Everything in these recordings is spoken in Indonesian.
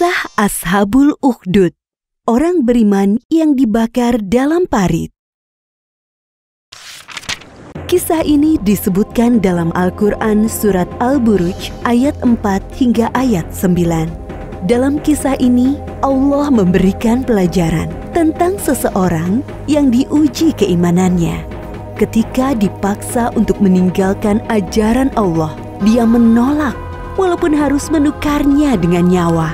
Kisah Ashabul Ukhdud, orang beriman yang dibakar dalam parit. Kisah ini disebutkan dalam Al-Quran surat Al-Buruj ayat 4 hingga ayat 9. Dalam kisah ini, Allah memberikan pelajaran tentang seseorang yang diuji keimanannya. Ketika dipaksa untuk meninggalkan ajaran Allah, dia menolak walaupun harus menukarnya dengan nyawa.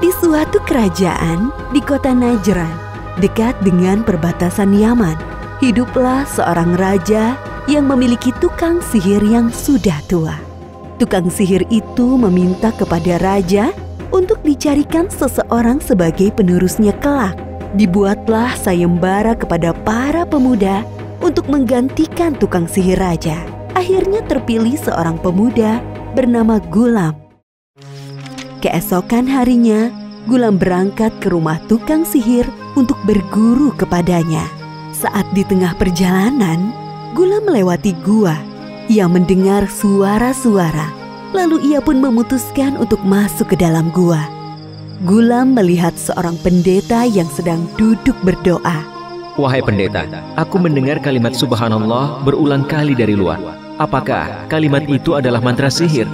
Di suatu kerajaan di kota Najran, dekat dengan perbatasan Yaman, hiduplah seorang raja yang memiliki tukang sihir yang sudah tua. Tukang sihir itu meminta kepada raja untuk dicarikan seseorang sebagai penerusnya kelak. Dibuatlah sayembara kepada para pemuda untuk menggantikan tukang sihir raja. Akhirnya terpilih seorang pemuda bernama Gulam. Keesokan harinya, Gulam berangkat ke rumah tukang sihir untuk berguru kepadanya. Saat di tengah perjalanan, Gulam melewati gua. Ia mendengar suara-suara, lalu ia pun memutuskan untuk masuk ke dalam gua. Gulam melihat seorang pendeta yang sedang duduk berdoa. Wahai pendeta, aku mendengar kalimat subhanallah berulang kali dari luar. Apakah kalimat itu adalah mantra sihir?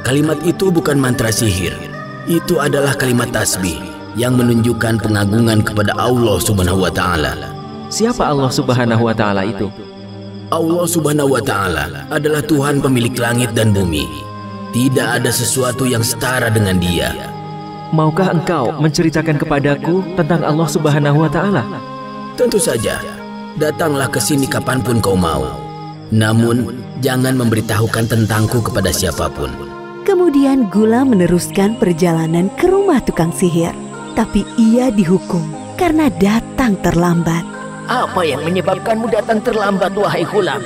Kalimat itu bukan mantra sihir. Itu adalah kalimat tasbih yang menunjukkan pengagungan kepada Allah Subhanahu wa Ta'ala. Siapa Allah Subhanahu wa Ta'ala itu? Allah Subhanahu wa Ta'ala adalah Tuhan pemilik langit dan bumi. Tidak ada sesuatu yang setara dengan Dia. Maukah engkau menceritakan kepadaku tentang Allah Subhanahu wa Ta'ala? Tentu saja. Datanglah ke sini kapanpun kau mau. Namun, jangan memberitahukan tentangku kepada siapapun. Kemudian Gulam meneruskan perjalanan ke rumah tukang sihir. Tapi ia dihukum karena datang terlambat. Apa yang menyebabkanmu datang terlambat, wahai Gulam?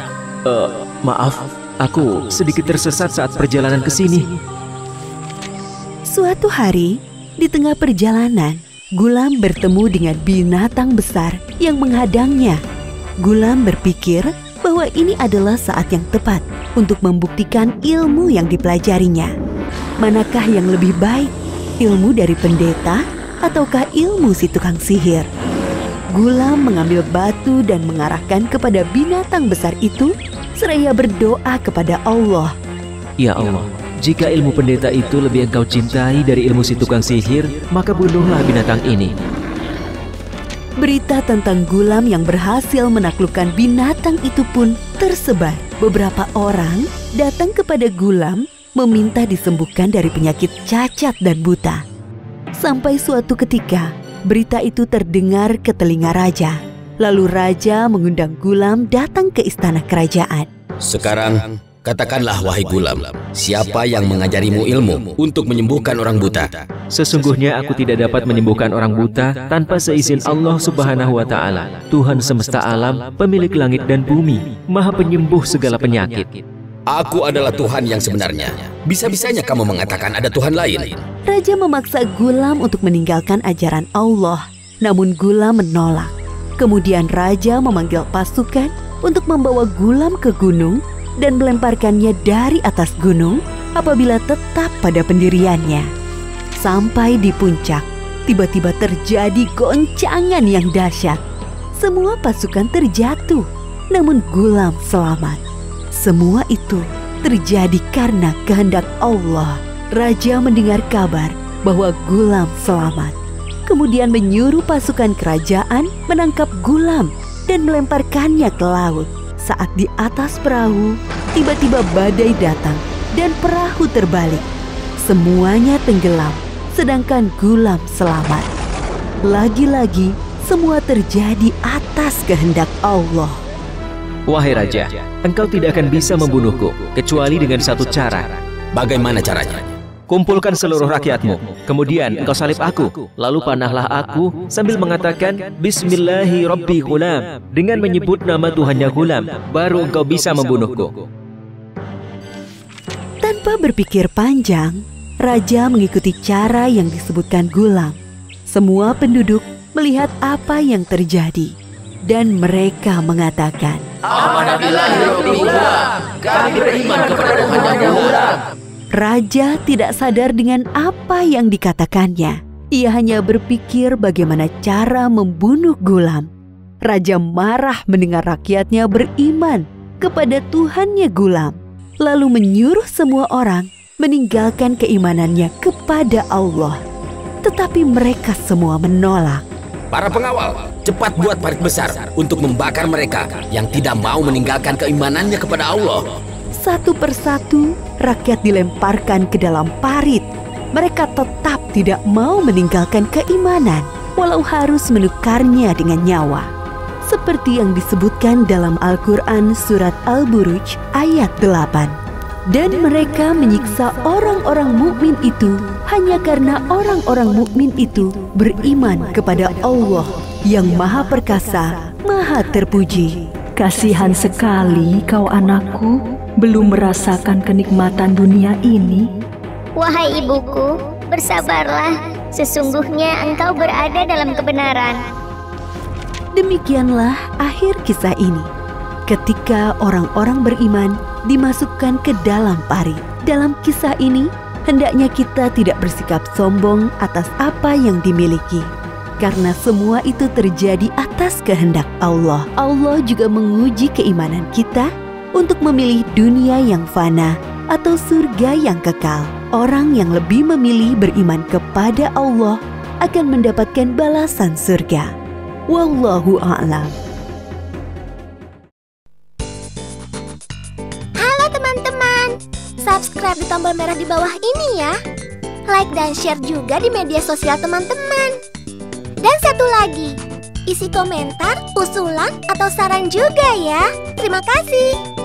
Maaf, aku sedikit tersesat saat perjalanan ke sini. Suatu hari, di tengah perjalanan, Gulam bertemu dengan binatang besar yang menghadangnya. Gulam berpikir bahwa ini adalah saat yang tepat untuk membuktikan ilmu yang dipelajarinya. Manakah yang lebih baik, ilmu dari pendeta ataukah ilmu si tukang sihir? Gulam mengambil batu dan mengarahkan kepada binatang besar itu, seraya berdoa kepada Allah. Ya Allah, jika ilmu pendeta itu lebih engkau cintai dari ilmu si tukang sihir, maka bunuhlah binatang ini. Berita tentang Gulam yang berhasil menaklukkan binatang itu pun tersebar. Beberapa orang datang kepada Gulam meminta disembuhkan dari penyakit cacat dan buta. Sampai suatu ketika, berita itu terdengar ke telinga raja. Lalu raja mengundang Gulam datang ke istana kerajaan. Sekarang, katakanlah wahai Gulam, siapa yang mengajarimu ilmu untuk menyembuhkan orang buta? Sesungguhnya aku tidak dapat menyembuhkan orang buta tanpa seizin Allah Subhanahu wa Ta'ala, Tuhan semesta alam, pemilik langit dan bumi, maha penyembuh segala penyakit. Aku adalah Tuhan yang sebenarnya. Bisa-bisanya kamu mengatakan ada Tuhan lain. Raja memaksa Gulam untuk meninggalkan ajaran Allah, namun Gulam menolak. Kemudian raja memanggil pasukan untuk membawa Gulam ke gunung dan melemparkannya dari atas gunung apabila tetap pada pendiriannya. Sampai di puncak, tiba-tiba terjadi goncangan yang dahsyat. Semua pasukan terjatuh, namun Gulam selamat. Semua itu terjadi karena kehendak Allah. Raja mendengar kabar bahwa Gulam selamat. Kemudian menyuruh pasukan kerajaan menangkap Gulam dan melemparkannya ke laut. Saat di atas perahu, tiba-tiba badai datang dan perahu terbalik. Semuanya tenggelam, sedangkan Gulam selamat. Lagi-lagi, semua terjadi atas kehendak Allah. Wahai raja, engkau tidak akan bisa membunuhku kecuali dengan satu cara. Bagaimana caranya? Kumpulkan seluruh rakyatmu, kemudian engkau salib aku, lalu panahlah aku sambil mengatakan Bismillahirrabbilgulam, dengan menyebut nama Tuhannya Gulam, baru engkau bisa membunuhku. Tanpa berpikir panjang, raja mengikuti cara yang disebutkan Gulam. Semua penduduk melihat apa yang terjadi, dan mereka mengatakan, Amanahillahirrabbilgulam, kami beriman kepada Tuhannya Gulam. Raja tidak sadar dengan apa yang dikatakannya. Ia hanya berpikir bagaimana cara membunuh Ghulam. Raja marah mendengar rakyatnya beriman kepada Tuhannya Ghulam, lalu menyuruh semua orang meninggalkan keimanannya kepada Allah. Tetapi mereka semua menolak. Para pengawal, cepat buat parit besar untuk membakar mereka yang tidak mau meninggalkan keimanannya kepada Allah. Satu persatu, rakyat dilemparkan ke dalam parit. Mereka tetap tidak mau meninggalkan keimanan, walau harus menukarnya dengan nyawa. Seperti yang disebutkan dalam Al-Quran surat Al-Buruj ayat 8. Dan mereka menyiksa orang-orang mukmin itu hanya karena orang-orang mukmin itu beriman kepada Allah yang Maha Perkasa, Maha Terpuji. Kasihan sekali kau anakku, belum merasakan kenikmatan dunia ini. Wahai ibuku, bersabarlah. Sesungguhnya engkau berada dalam kebenaran. Demikianlah akhir kisah ini. Ketika orang-orang beriman dimasukkan ke dalam parit. Dalam kisah ini, hendaknya kita tidak bersikap sombong atas apa yang dimiliki. Karena semua itu terjadi atas kehendak Allah. Allah juga menguji keimanan kita untuk memilih dunia yang fana atau surga yang kekal. Orang yang lebih memilih beriman kepada Allah akan mendapatkan balasan surga. Wallahu a'lam. Subscribe di tombol merah di bawah ini ya. Like dan share juga di media sosial teman-teman. Dan satu lagi, isi komentar, usulan, atau saran juga ya. Terima kasih.